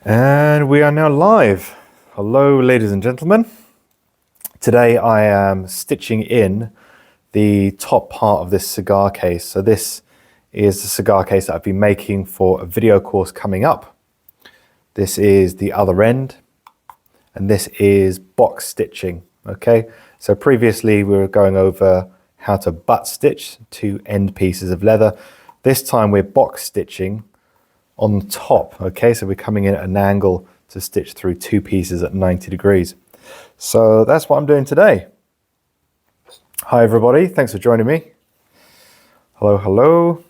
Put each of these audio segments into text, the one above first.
And we are now live. Hello, ladies and gentlemen. Today I am stitching in the top part of this cigar case. So this is the cigar case that I've been making for a video course coming up. This is the other end, and this is box stitching. Okay, so previously we were going over how to butt stitch two end pieces of leather. This time we're box stitching on the top. Okay, so we're coming in at an angle to stitch through two pieces at 90 degrees. So that's what I'm doing today. Hi everybody, thanks for joining me. Hello, hello.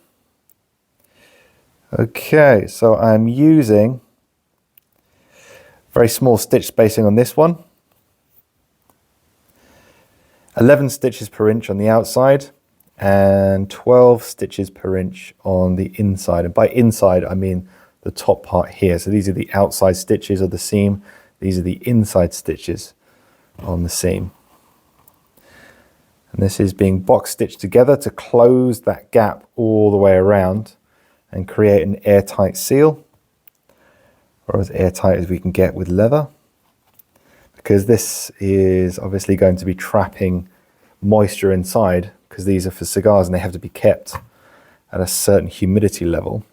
Okay, so I'm using very small stitch spacing on this one. 11 stitches per inch on the outside and 12 stitches per inch on the inside. And by inside, I mean the top part here. So these are the outside stitches of the seam. These are the inside stitches on the seam. And this is being box stitched together to close that gap all the way around and create an airtight seal, or as airtight as we can get with leather, because this is obviously going to be trapping moisture inside, because these are for cigars and they have to be kept at a certain humidity level,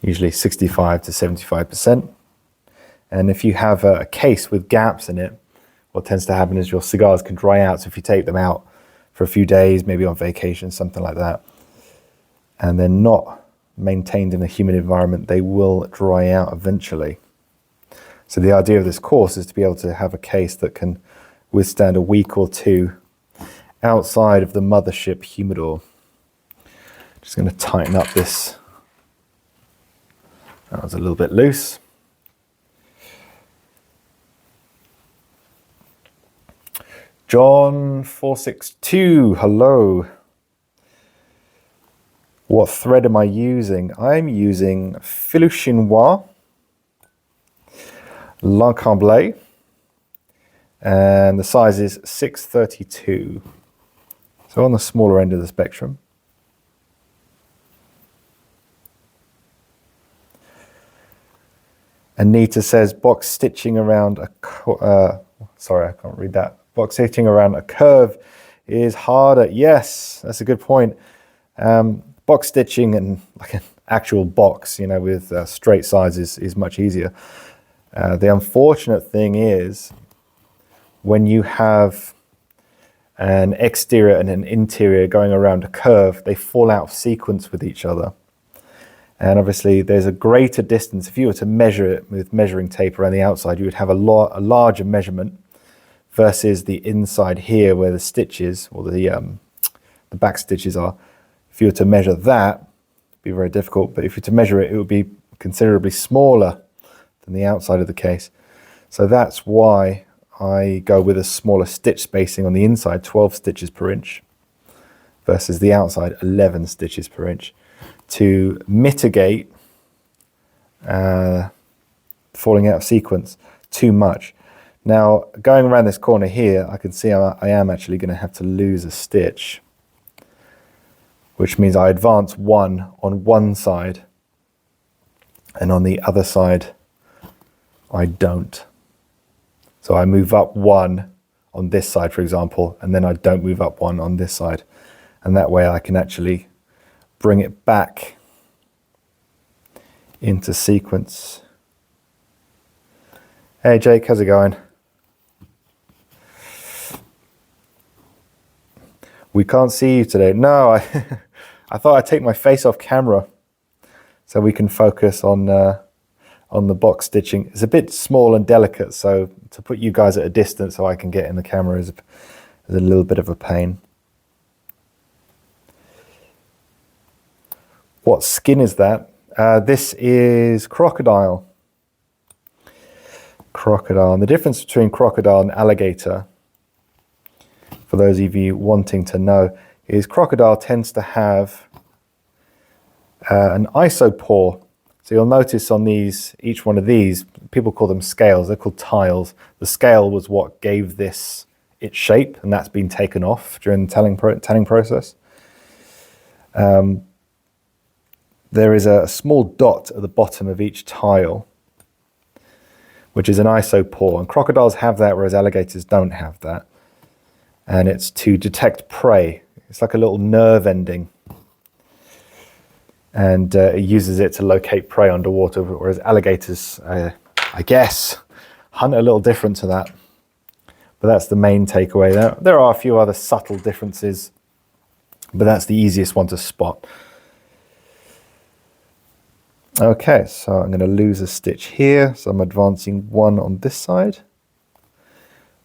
usually 65 to 75%. And if you have a case with gaps in it, what tends to happen is your cigars can dry out. So if you take them out for a few days, maybe on vacation, something like that, and they're not maintained in a humid environment, they will dry out eventually. So the idea of this course is to be able to have a case that can withstand a week or two outside of the mothership humidor. Just going to tighten up this. That was a little bit loose. John 462, hello. What thread am I using? I'm using Fil Chinois, L'Encomblé, and the size is 632. So on the smaller end of the spectrum. Anita says box stitching around a sorry, I can't read that. Box stitching around a curve is harder. Yes, that's a good point. Box stitching and like an actual box, you know, with straight sides is much easier. The unfortunate thing is when you have an exterior and an interior going around a curve, they fall out of sequence with each other. And obviously there's a greater distance. If you were to measure it with measuring tape around the outside, you would have a larger measurement versus the inside here where the stitches or the back stitches are. If you were to measure that, it'd be very difficult, but if you were to measure it, it would be considerably smaller than the outside of the case. So that's why I go with a smaller stitch spacing on the inside, 12 stitches per inch, versus the outside, 11 stitches per inch, to mitigate falling out of sequence too much. Now, going around this corner here, I can see I am actually going to have to lose a stitch, which means I advance one on one side, and on the other side, I don't. So I move up one on this side, for example, and then I don't move up one on this side. And that way I can actually bring it back into sequence. Hey Jake, how's it going? We can't see you today. No, I thought I'd take my face off camera so we can focus on the box stitching. It's a bit small and delicate, so to put you guys at a distance so I can get in the camera is a little bit of a pain. What skin is that? This is Crocodile. Crocodile. And the difference between crocodile and alligator, for those of you wanting to know, is crocodile tends to have an isopore. So you'll notice on these, each one of these, people call them scales, they're called tiles. The scale was what gave this its shape, and that's been taken off during the tanning process. There is a small dot at the bottom of each tile, which is an isopore. And crocodiles have that, whereas alligators don't have that. And it's to detect prey. It's like a little nerve ending. And it uses it to locate prey underwater, whereas alligators, I guess, hunt a little different to that. But that's the main takeaway. There are a few other subtle differences, but that's the easiest one to spot. Okay, so I'm going to lose a stitch here. So I'm advancing one on this side,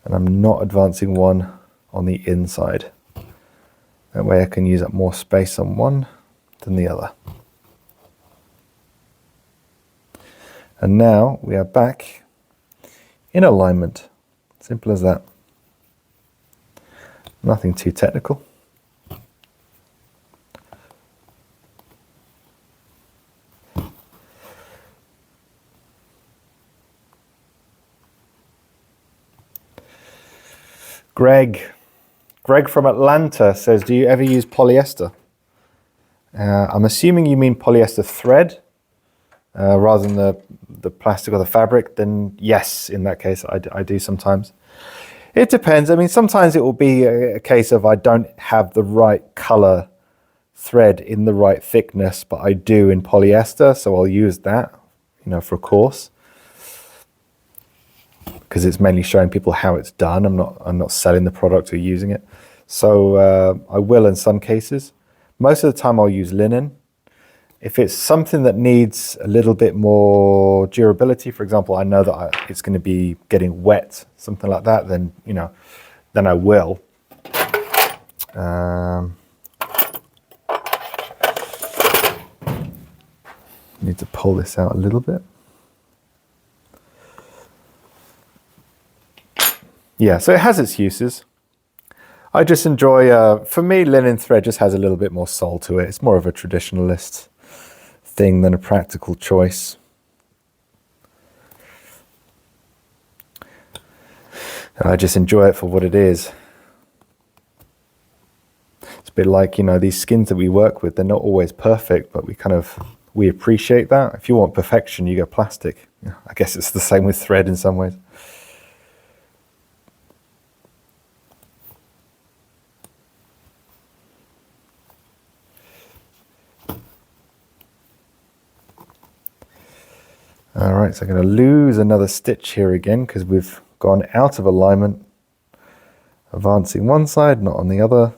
and I'm not advancing one on the inside. That way I can use up more space on one than the other. And now we are back in alignment. Simple as that. Nothing too technical. Greg from Atlanta says, do you ever use polyester? I'm assuming you mean polyester thread rather than the plastic or the fabric. Then yes, in that case, I do sometimes. It depends. I mean, sometimes it will be a case of I don't have the right color thread in the right thickness, but I do in polyester, so I'll use that, for a course, because it's mainly showing people how it's done. I'm not selling the product or using it. So I will in some cases. Most of the time I'll use linen. If it's something that needs a little bit more durability, for example, I know that it's going to be getting wet, something like that, then, then I will. Need to pull this out a little bit. Yeah, so it has its uses. I just enjoy, for me, linen thread just has a little bit more soul to it. It's more of a traditionalist thing than a practical choice. And I just enjoy it for what it is. It's a bit like, these skins that we work with, they're not always perfect, but we appreciate that. If you want perfection, you go plastic. I guess it's the same with thread in some ways. All right, so I'm going to lose another stitch here again because we've gone out of alignment. Advancing one side, not on the other.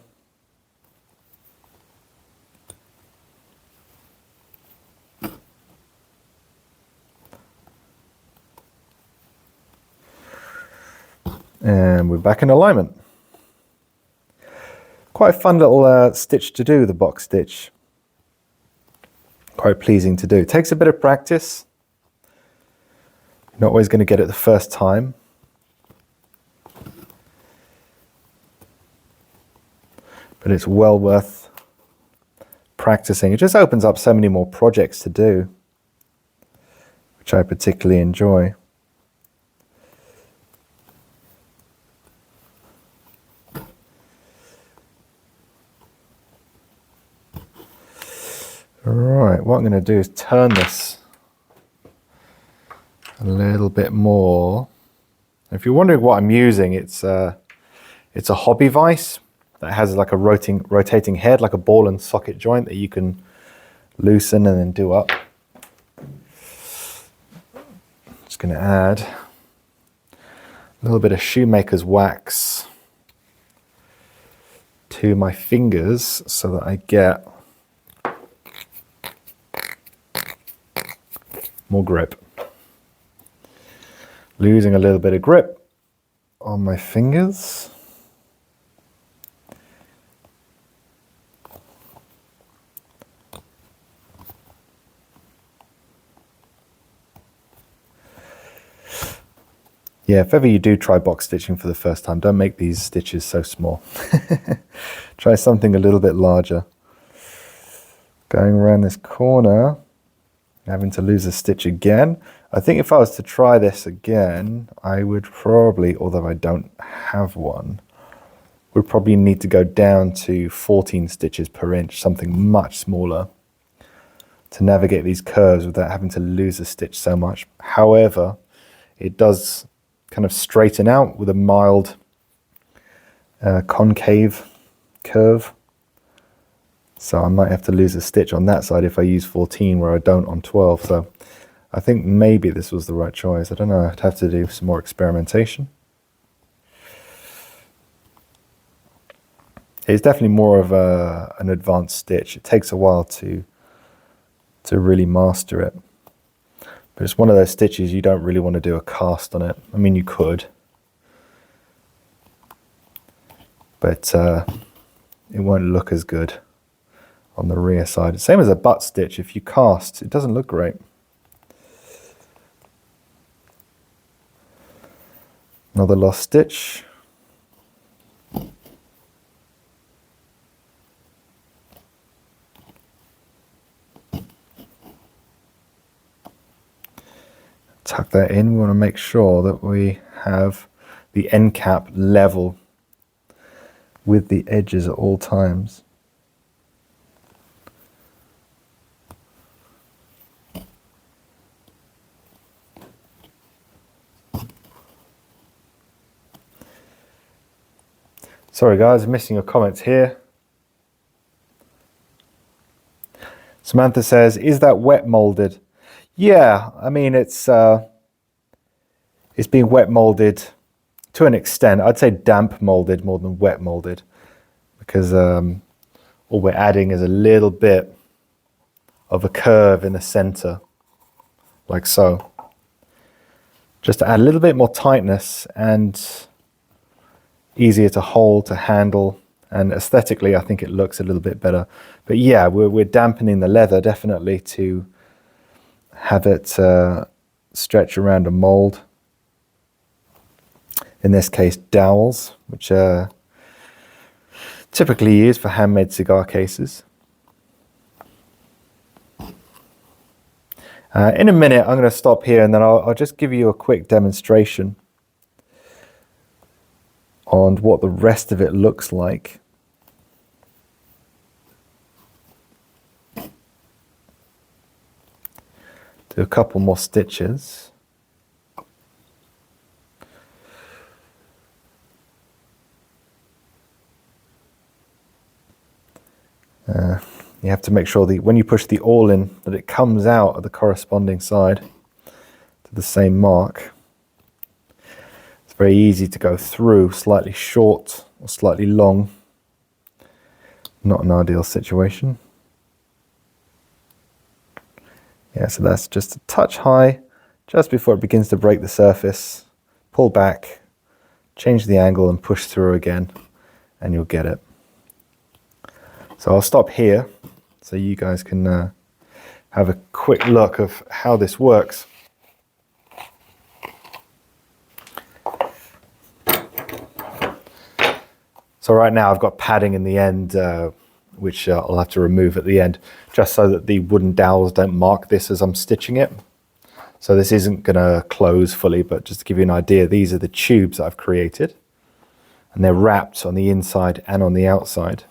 And we're back in alignment. Quite a fun little stitch to do, the box stitch. Quite pleasing to do. It takes a bit of practice. Not always going to get it the first time. But it's well worth practicing. It just opens up so many more projects to do, which I particularly enjoy. All right, what I'm going to do is turn this a little bit more. If you're wondering what I'm using, it's a hobby vise that has like a rotating head, like a ball and socket joint that you can loosen and then do up. Just going to add a little bit of shoemaker's wax to my fingers so that I get more grip. Losing a little bit of grip on my fingers. Yeah, if ever you do try box stitching for the first time, don't make these stitches so small. Try something a little bit larger. Going around this corner, having to lose a stitch again. I think if I was to try this again, I would probably, although I don't have one, would probably need to go down to 14 stitches per inch, something much smaller, to navigate these curves without having to lose a stitch so much. However, it does kind of straighten out with a mild concave curve. So I might have to lose a stitch on that side if I use 14 where I don't on 12. So I think maybe this was the right choice. I don't know, I'd have to do some more experimentation. It's definitely more of an advanced stitch. It takes a while to really master it. But it's one of those stitches you don't really want to do a cast on it. I mean, you could. But it won't look as good on the rear side. Same as a butt stitch. If you cast, it doesn't look great. Another lost stitch. Tuck that in. We want to make sure that we have the end cap level with the edges at all times. Sorry guys, I'm missing your comments here. Samantha says, is that wet molded? Yeah, I mean, it's being wet molded to an extent. I'd say damp molded more than wet molded, because all we're adding is a little bit of a curve in the center, like so. Just to add a little bit more tightness and easier to hold, to handle, and aesthetically I think it looks a little bit better. But yeah, we're dampening the leather definitely to have it stretch around a mold. In this case, dowels, which are typically used for handmade cigar cases. In a minute, I'm going to stop here and then I'll just give you a quick demonstration on what the rest of it looks like. Do a couple more stitches. You have to make sure that when you push the awl in, that it comes out at the corresponding side to the same mark. It's very easy to go through slightly short or slightly long. Not an ideal situation. Yeah, so that's just a touch high, just before it begins to break the surface. Pull back, change the angle and push through again, and you'll get it. So I'll stop here so you guys can have a quick look of how this works. So right now I've got padding in the end, which I'll have to remove at the end, just so that the wooden dowels don't mark this as I'm stitching it. So this isn't going to close fully, but just to give you an idea, these are the tubes that I've created, and they're wrapped on the inside and on the outside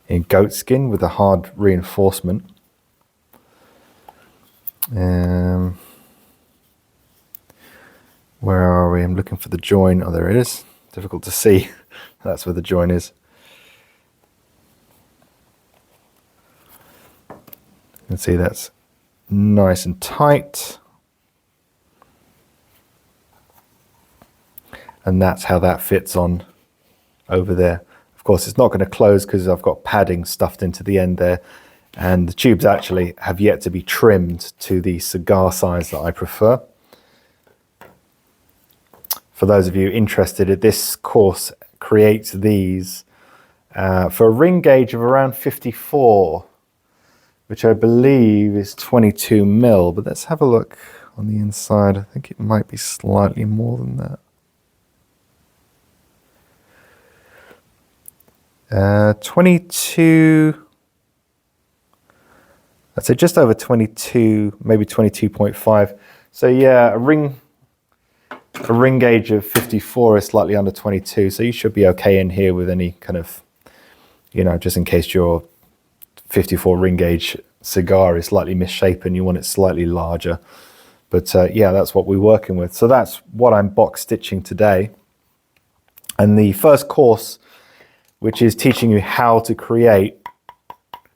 in goat skin with a hard reinforcement. Where are we? I'm looking for the join. Oh, there it is. Difficult to see. That's where the join is. You can see that's nice and tight. And that's how that fits on over there. Of course, it's not going to close because I've got padding stuffed into the end there. And the tubes actually have yet to be trimmed to the cigar size that I prefer. For those of you interested, this course creates these for a ring gauge of around 54, which I believe is 22 mil. But let's have a look on the inside. I think it might be slightly more than that. 22, I'd say just over 22, maybe 22.5. So yeah, a ring gauge of 54 is slightly under 22. So you should be okay in here with any kind of, you know, just in case your 54 ring gauge cigar is slightly misshapen, you want it slightly larger. But yeah, that's what we're working with. So that's what I'm box stitching today. And the first course, which is teaching you how to create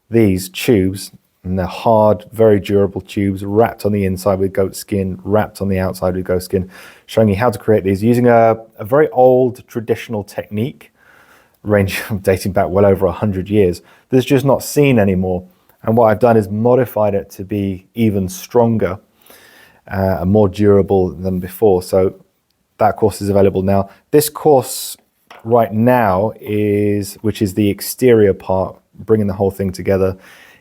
these tubes, and they're hard, very durable tubes, wrapped on the inside with goat skin, wrapped on the outside with goat skin, showing you how to create these using a very old traditional technique, dating back well over 100 years, that's just not seen anymore. And what I've done is modified it to be even stronger and more durable than before. So that course is available now. This course right now which is the exterior part, bringing the whole thing together,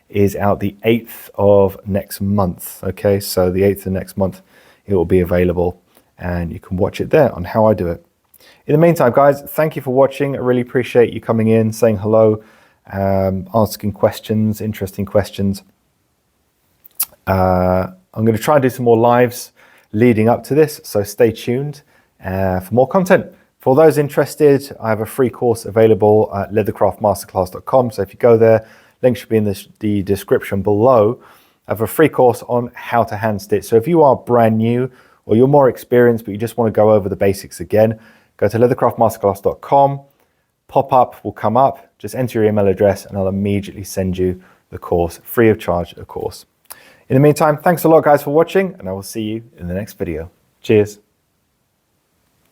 is out the 8th of next month. Okay, so the 8th of next month, it will be available and you can watch it there on how I do it. In the meantime, guys, thank you for watching. I really appreciate you coming in, saying hello, asking questions, interesting questions. I'm going to try and do some more lives leading up to this, so stay tuned for more content. For those interested, I have a free course available at leathercraftmasterclass.com. So if you go there, link should be in the description below. I have a free course on how to hand stitch. So if you are brand new or you're more experienced, but you just want to go over the basics again, go to leathercraftmasterclass.com, pop-up will come up, just enter your email address and I'll immediately send you the course, free of charge, of course. In the meantime, thanks a lot, guys, for watching, and I will see you in the next video. Cheers.